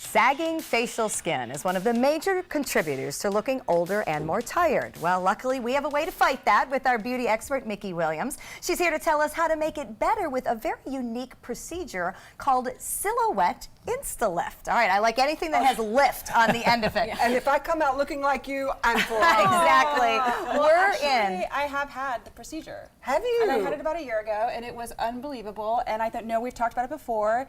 Sagging facial skin is one of the major contributors to looking older and more tired. Well, luckily, we have a way to fight that with our beauty expert, Mickey Williams. She's here to tell us how to make it better with a very unique procedure called Silhouette Instalift. All right, I like anything that has lift on the end of it. And if I come out looking like you, I'm for it. Exactly. I have had the procedure. Have you? And I had it about a year ago, and it was unbelievable. And I thought, no, we've talked about it before.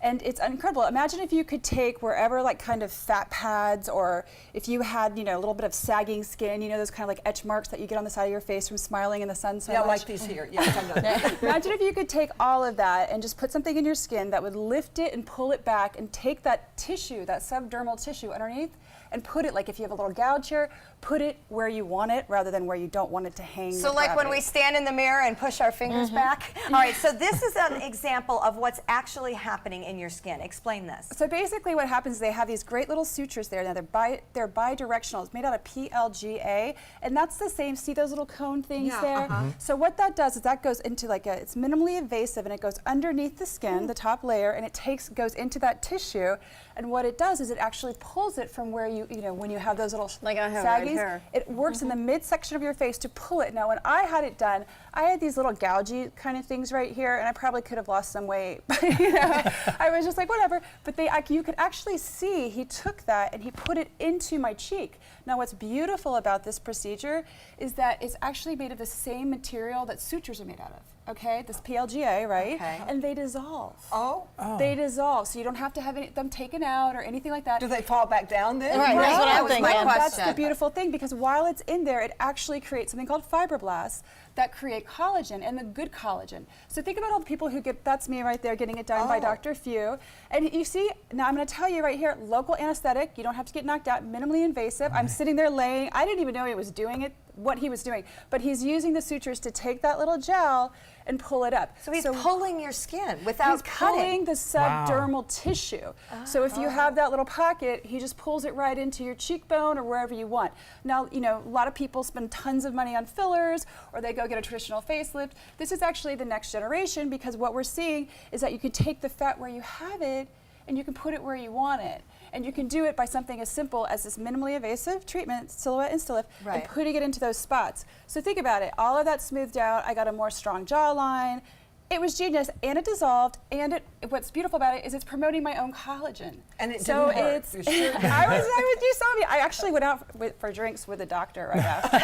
And it's incredible. Imagine if you could take wherever like kind of fat pads, or if you had, you know, a little bit of sagging skin, you know, those kind of like etch marks that you get on the side of your face from smiling in the sun so much. Like these here. Yes, I know. Imagine if you could take all of that and just put something in your skin that would lift it and pull it back and take that tissue, that subdermal tissue underneath, and put it, like if you have a little gouge here, put it where you want it rather than where you don't want it to hang. So like when we stand in the mirror and push our fingers back? All right, so this is an example of what's actually happening in your skin. Explain this. So basically what happens is they have these great little sutures there. Now they're bidirectional. It's made out of PLGA, and that's the same, see those little cone things there? So what that does is that goes into like it's minimally invasive, and it goes underneath the skin, the top layer, and it goes into that tissue, and what it does is it actually pulls it from where you know, when you have those little like I have saggies, right here. it works in the midsection of your face to pull it. Now when I had it done, I had these little gougey kind of things right here, and I probably could have lost some weight, but you know, I was just like, whatever. But you could actually see he took that and he put it into my cheek. Now what's beautiful about this procedure is that it's actually made of the same material that sutures are made out of. Okay, this PLGA, right? Okay. And they dissolve. Oh. They dissolve, so you don't have to have them taken out or anything like that. Do they fall back down then? Right, that's what I'm thinking. That's the beautiful thing, because while it's in there, it actually creates something called fibroblasts that create collagen, and the good collagen. So think about all the people who get, that's me right there getting it done by Dr. Few. And you see, now I'm gonna tell you right here, local anesthetic, you don't have to get knocked out, minimally invasive. I'm sitting there laying, I didn't even know he was doing it, what he was doing, but he's using the sutures to take that little gel and pull it up. So he's pulling your skin without cutting. He's pulling the subdermal tissue. So if you have that little pocket, he just pulls it right into your cheekbone or wherever you want. Now, you know, a lot of people spend tons of money on fillers, or they go get a traditional facelift. This is actually the next generation, because what we're seeing is that you can take the fat where you have it and you can put it where you want it. And you can do it by something as simple as this minimally invasive treatment, Silhouette Instalift, and putting it into those spots. So think about it, all of that smoothed out, I got a more strong jawline. It was genius, and it dissolved, and what's beautiful about it is it's promoting my own collagen. And it didn't hurt. Sure. You saw me. I actually went out for drinks with a doctor right after.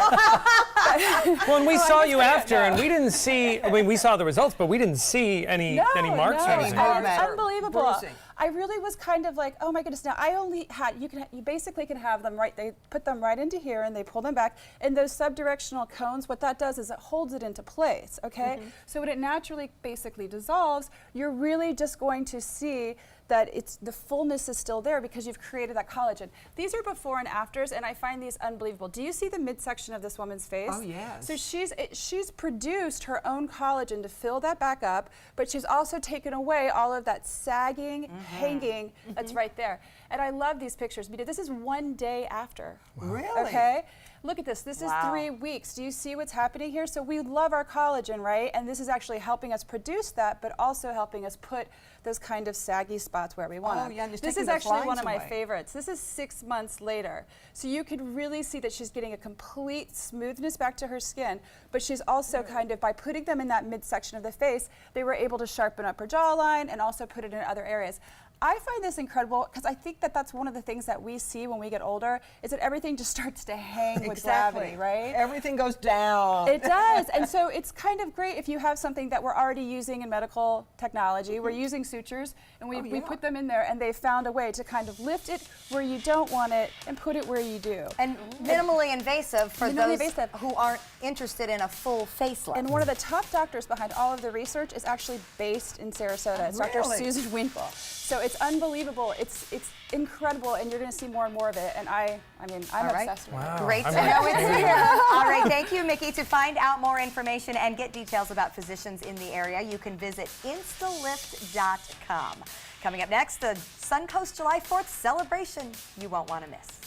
Well, and we saw you after, and we didn't see, I mean, we saw the results, but we didn't see any marks or anything. It's unbelievable. Bruising. I really was kind of like, oh my goodness. Now I only had, you basically can have them right, they put them right into here and they pull them back. And those subdirectional cones, what that does is it holds it into place, okay? So when it naturally basically dissolves, you're really just going to see that the fullness is still there because you've created that collagen. These are before and afters, and I find these unbelievable. Do you see the midsection of this woman's face? Oh, yes. So she's produced her own collagen to fill that back up, but she's also taken away all of that sagging, hanging that's right there. And I love these pictures because this is 1 day after. Wow. Really? Okay? Look at this. This is 3 weeks. Do you see what's happening here? So we love our collagen, right? And this is actually helping us produce that, but also helping us put those kind of saggy spots where we want them. Yeah, and it's this taking is those actually one lines of my away. favorites. This is 6 months later. So you could really see that she's getting a complete smoothness back to her skin, but she's also kind of, by putting them in that midsection of the face, they were able to sharpen up her jawline and also put it in other areas. I find this incredible because I think that that's one of the things that we see when we get older is that everything just starts to hang with gravity, right? Everything goes down. It does, and so it's kind of great if you have something that we're already using in medical technology. We're using sutures, and we put them in there, and they found a way to kind of lift it where you don't want it and put it where you do. And minimally invasive for those who aren't interested in a full facelift. And one of the top doctors behind all of the research is actually based in Sarasota. It's Dr. Susan Winkle. So it's unbelievable. It's incredible, and you're going to see more and more of it. And I'm obsessed with it. Great to know it's here. All right, thank you, Mickey. To find out more information and get details about physicians in the area, you can visit Instalift.com. Coming up next, the Suncoast July 4th celebration you won't want to miss.